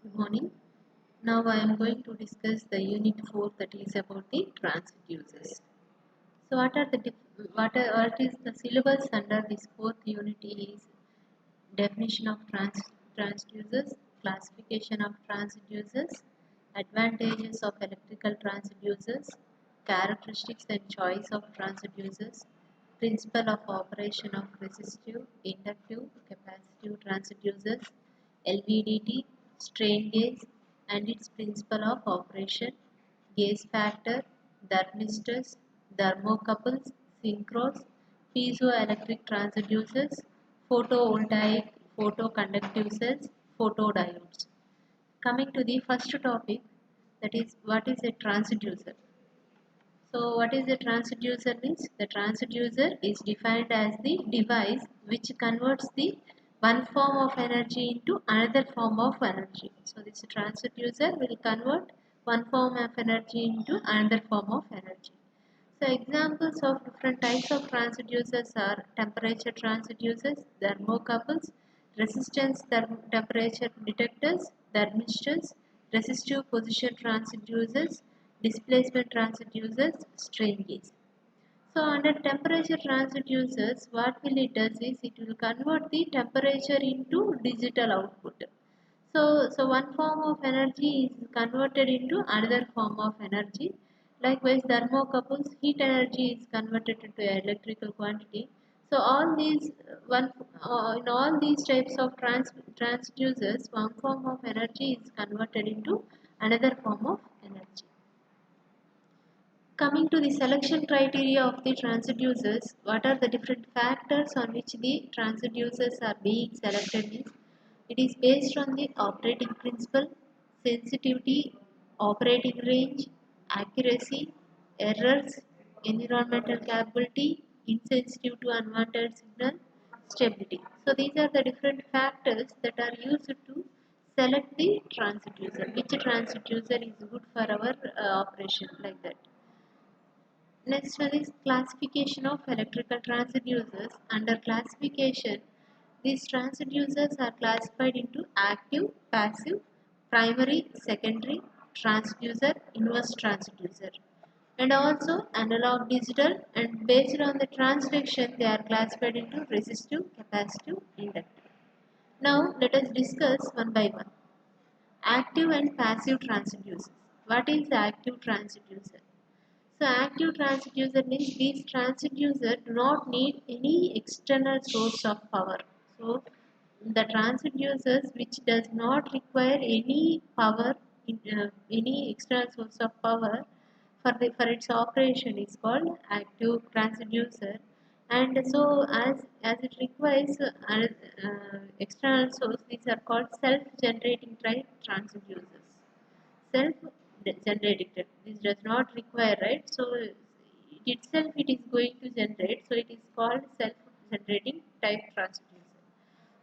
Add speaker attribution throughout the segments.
Speaker 1: Good morning. Now I am going to discuss the unit 4, that is about the transducers. So what is the syllabus under this fourth unit is definition of transducers, classification of transducers, advantages of electrical transducers, characteristics and choice of transducers, principle of operation of resistive, inductive, capacitive transducers, LVDT, strain gauge and its principle of operation, gauge factor, thermistors, thermocouples, synchros, piezoelectric transducers, photovoltaic photoconductive cells, photodiodes. Coming to the first topic, that is what is a transducer. So what is a transducer means? The transducer is defined as the device which converts the one form of energy into another form of energy. So this transducer will convert one form of energy into another form of energy. So examples of different types of transducers are temperature transducers, thermocouples, resistance temperature detectors, thermistors, resistive position transducers, displacement transducers, strain gauge. So under temperature transducers, what will it does is it will convert the temperature into digital output. So one form of energy is converted into another form of energy. Likewise, thermocouples, heat energy is converted into electrical quantity. So all these in all these types of transducers, one form of energy is converted into another form of energy. Coming to the selection criteria of the transducers, what are the different factors on which the transducers are being selected is it is based on the operating principle, sensitivity, operating range, accuracy, errors, environmental capability, insensitive to unwanted signal, stability. So these are the different factors that are used to select the transducer, which transducer is good for our operation, like that. Next one is classification of electrical transducers. Under classification, these transducers are classified into active, passive, primary, secondary, transducer, inverse transducer, and also analog digital, and based on the transduction they are classified into resistive, capacitive, inductive. Now let us discuss one by one. Active and passive transducers. What is the active transducer? So active transducer means these transducer do not need any external source of power. So the transducers which does not require any power, any external source of power for its operation is called active transducer. And so as it requires external source, these are called self-generating type transducers. Self-generated, this does not require, right? So it itself it is going to generate, so it is called self-generating type transducer.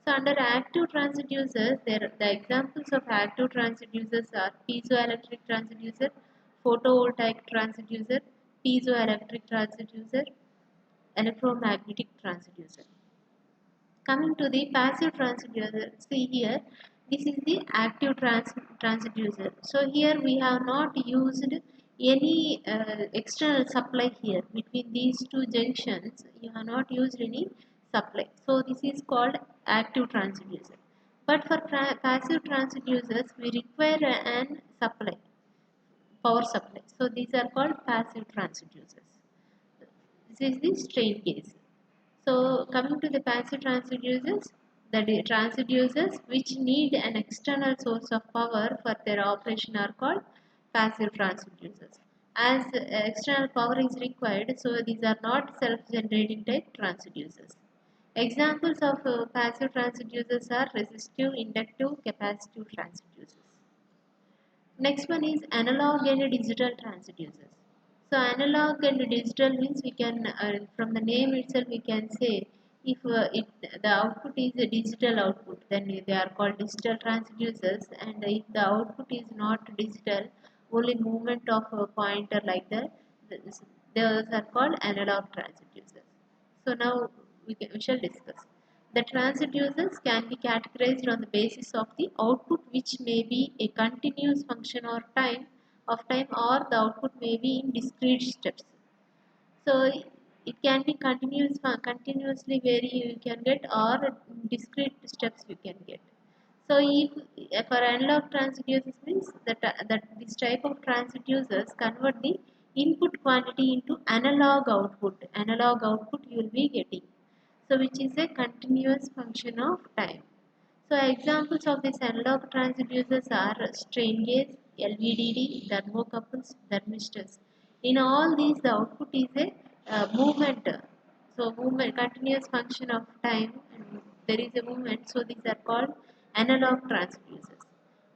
Speaker 1: So under active transducers, the examples of active transducers are piezoelectric transducer, photovoltaic transducer, piezoelectric transducer, electromagnetic transducer. Coming to the passive transducer, see here, this is the active transducer. So here we have not used any external supply here between these two junctions. You have not used any supply. So this is called active transducer. But for passive transducers, we require an supply, power supply. So these are called passive transducers. This is the strain case. So coming to the passive transducers, the transducers which need an external source of power for their operation are called passive transducers. As external power is required, so these are not self-generating type transducers. Examples of passive transducers are resistive, inductive, capacitive transducers. Next one is analog and digital transducers. So analog and digital means we can from the name itself we can say if the output is a digital output, then they are called digital transducers, and if the output is not digital, only movement of a pointer like that, those are called analog transducers. So now we shall discuss. The transducers can be categorized on the basis of the output, which may be a continuous function or time, or the output may be in discrete steps. So it can be continuously where you can get, or discrete steps you can get. So if for analog transducers means that this type of transducers convert the input quantity into analog output. Analog output you will be getting. So which is a continuous function of time. So examples of these analog transducers are strain gauge, LVDT, thermocouples, thermistors. In all these, the output is a movement. So movement, continuous function of time, and there is a movement. So these are called analog transducers.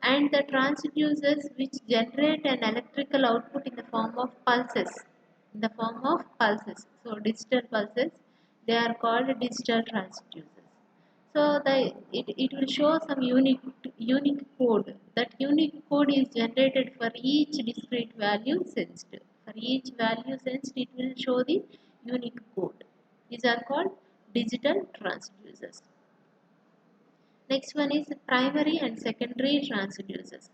Speaker 1: And the transducers which generate an electrical output in the form of pulses. In the form of pulses. So digital pulses, they are called digital transducers. So it will show some unique code. That unique code is generated for each discrete value sensed. For each value sensed, it will show the unique code. These are called digital transducers. Next one is primary and secondary transducers.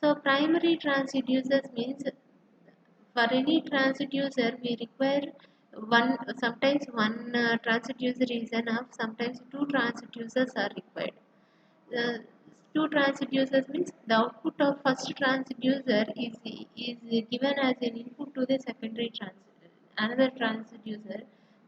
Speaker 1: So primary transducers means for any transducer we require one, sometimes one transducer is enough, sometimes two transducers are required. uh, Two transducers means the output of first transducer is given as an input to the secondary another transducer.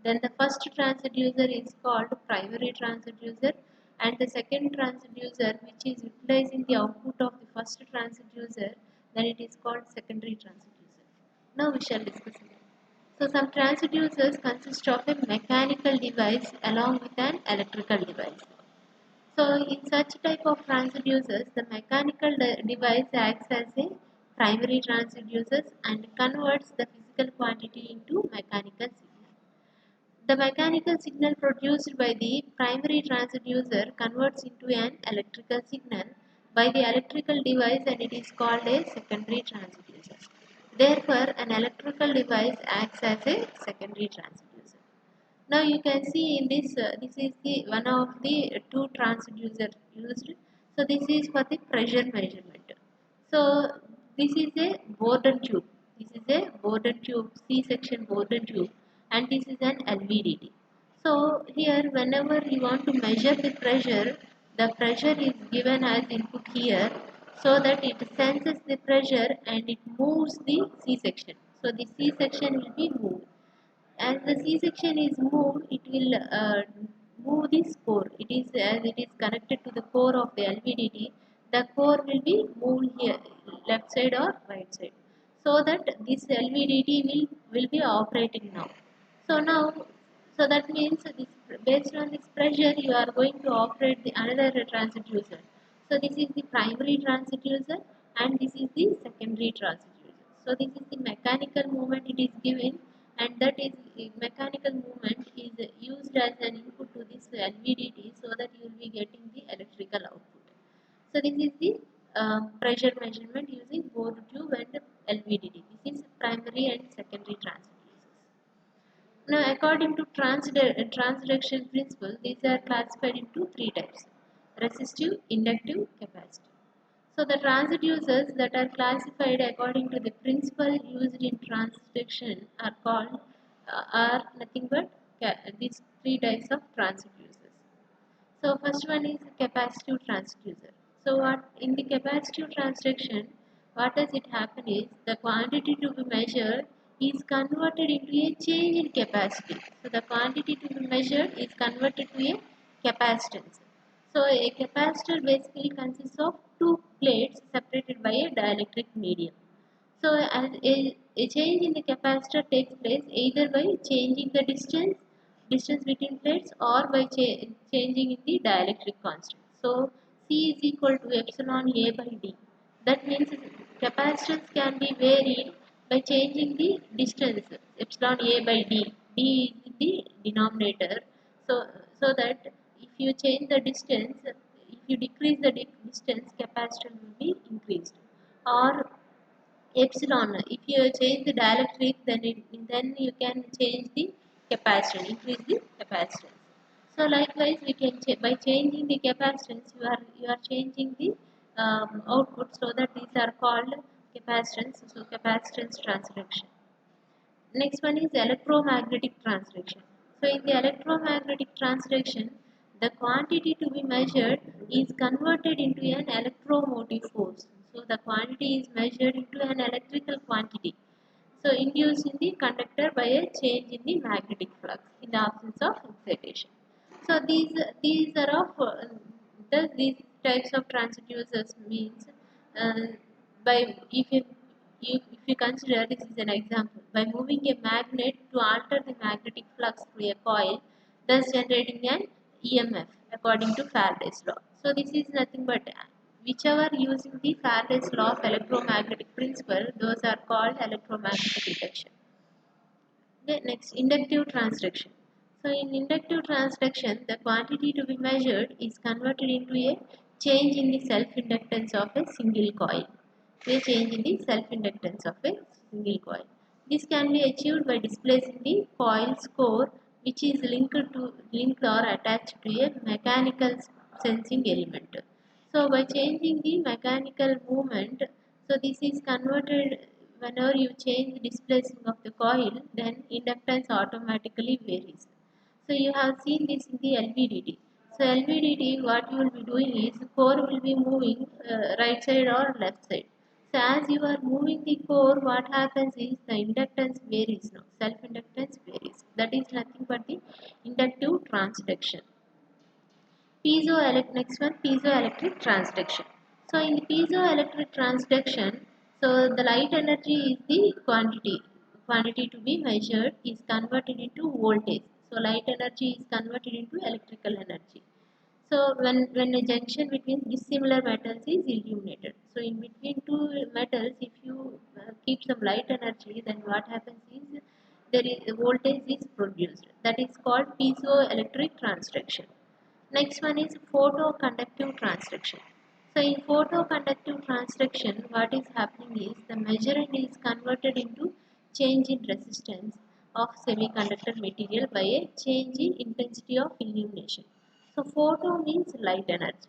Speaker 1: Then the first transducer is called primary transducer, and the second transducer which is utilizing the output of the first transducer, then it is called secondary transducer. Now we shall discuss it. So some transducers consist of a mechanical device along with an electrical device. So in such type of transducers, the mechanical device acts as a primary transducer and converts the physical quantity into mechanical signal. The mechanical signal produced by the primary transducer converts into an electrical signal by the electrical device, and it is called a secondary transducer. Therefore, an electrical device acts as a secondary transducer. Now you can see in this is the one of the two transducer used. So this is for the pressure measurement. So this is a Borden tube. This is a Borden tube, C-section Borden tube, and this is an LVDT. So here whenever you want to measure the pressure is given as input here, so that it senses the pressure and it moves the C-section. So the C-section will be moved. As the C-section is moved, it will move this core. It is as it is connected to the core of the LVDT. The core will be moved here, left side or right side, so that this LVDT will be operating now. So now, so that means this, based on this pressure, you are going to operate the another transducer. So this is the primary transducer, and this is the secondary transducer. So this is the mechanical movement it is given, and that is mechanical movement is used as an input to this LVDT, so that you will be getting the electrical output. So this is the pressure measurement using board tube and LVDT. This is primary and secondary transducers. Now, according to transduction principle, these are classified into three types: resistive, inductive, capacitive. So, the transducers that are classified according to the principle used in transduction are called are nothing but these three types of transducers. So first one is capacitive transducer. So what in the capacitive transduction, what does it happen is the quantity to be measured is converted into a change in capacity. So the quantity to be measured is converted to a capacitance. So a capacitor basically consists of two plates separated by a dielectric medium. So as a change in the capacitor takes place either by changing the distance between plates, or by changing in the dielectric constant. So C is equal to epsilon A by D. That means capacitance can be varied by changing the distance epsilon A by D. D is the denominator. So so that if you change the distance, if you decrease the distance, capacitor will be increased. Or epsilon, if you change the dielectric, then you can change the capacitance, increase the capacitance. So likewise, we can by changing the capacitance, you are changing the output, so that these are called capacitance. So capacitance transduction. Next one is electromagnetic transduction. So in the electromagnetic transduction, the quantity to be measured is converted into an electromotive force. So the quantity is measured into an electrical quantity. So induced in the conductor by a change in the magnetic flux in the absence of excitation. So these are of these types of transducers means uh, by if you consider this is an example, by moving a magnet to alter the magnetic flux through a coil, thus generating an EMF according to Faraday's law. So this is nothing but whichever using the Faraday's law of electromagnetic principle, those are called electromagnetic induction. The next, inductive transduction. So in inductive transduction, the quantity to be measured is converted into a change in the self-inductance of a single coil. A change in the self-inductance of a single coil. This can be achieved by displacing the coil's core, which is linked or attached to a mechanical sensing element. So by changing the mechanical movement, so this is converted whenever you change the displacing of the coil, then inductance automatically varies. So you have seen this in the LVDT. So LVDT, what you will be doing is the core will be moving right side or left side. So as you are moving the core, what happens is the inductance varies now. Self inductance varies. That is nothing but the inductive transduction. Next one, piezoelectric transduction. So in the piezoelectric transduction, so the light energy is the quantity to be measured is converted into voltage. So light energy is converted into electrical energy. So when a junction between dissimilar metals is illuminated, so in between two metals, if you keep some light energy, then what happens is there is voltage is produced. That is called piezoelectric transduction. Next one is photoconductive transduction. So in photoconductive transduction, what is happening is the measurement is converted into change in resistance of semiconductor material by a change in intensity of illumination. So photo means light energy.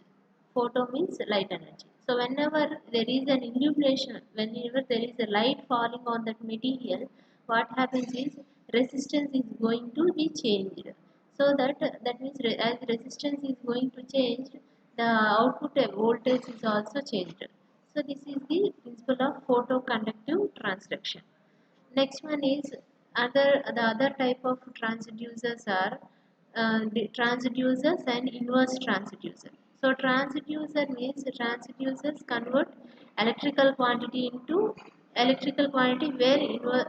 Speaker 1: Photo means light energy. So whenever there is an illumination, whenever there is a light falling on that material, what happens is resistance is going to be changed. So that means as resistance is going to change, the output voltage is also changed. So this is the principle of photoconductive transduction. Next one is the other type of transducers are the transducers and inverse transducer. So transducer means transducers convert electrical quantity into electrical quantity where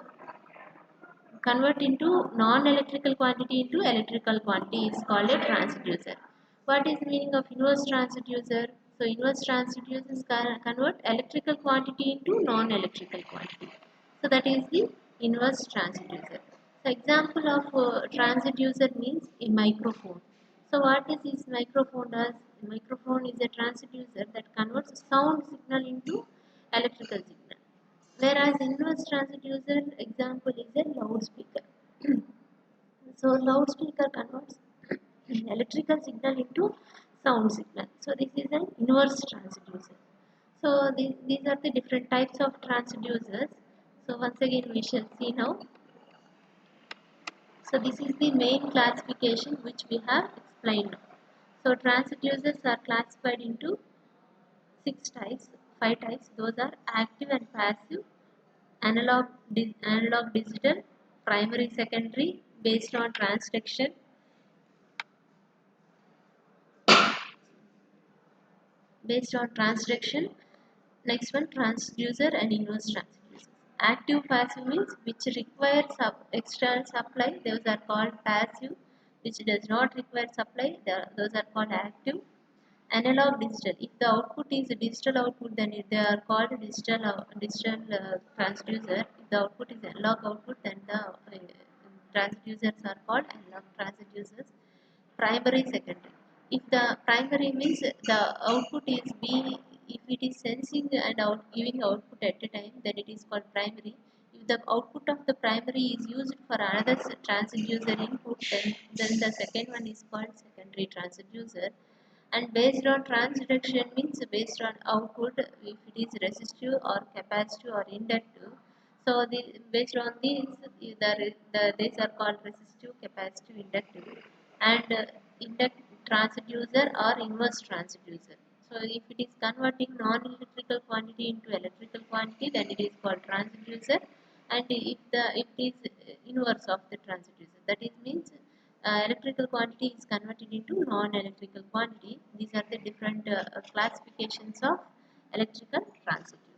Speaker 1: convert into non-electrical quantity into electrical quantity is called a transducer. What is the meaning of inverse transducer? So inverse transducers convert electrical quantity into non-electrical quantity. So that is the inverse transducer. So example of transducer means a microphone. So what is this microphone does? The microphone is a transducer that converts sound signal into electrical signal. Whereas inverse transducer example is a loudspeaker. So loudspeaker converts electrical signal into sound signal. So this is an inverse transducer. So these are the different types of transducers. So once again we shall see now. So this is the main classification which we have explained now. So transducers are classified into six types, five types. Those are active and passive, analog digital, primary secondary, based on transduction, based on transduction. Next one, transducer and inverse transducer. Active passive means which requires external supply, those are called passive. Which does not require supply, those are called active. Analog digital, if the output is a digital output, then they are called digital transducer. If the output is analog output, then the transducers are called analog transducers. Primary secondary, if the primary means the output is being, if it is sensing and giving output at a time, then it is called primary. If the output of the primary is used for another transducer input, then the second one is called secondary. elementary transducer. And based on transduction means based on output, if it is resistive or capacitive or inductive. So based on these, these are called resistive, capacitive, inductive, and transducer or inverse transducer. So if it is converting non-electrical quantity into electrical quantity, then it is called transducer. And if it is inverse of the transducer, that is means electrical quantity is converted into non-electrical quantity. These are the different classifications of electrical transducer.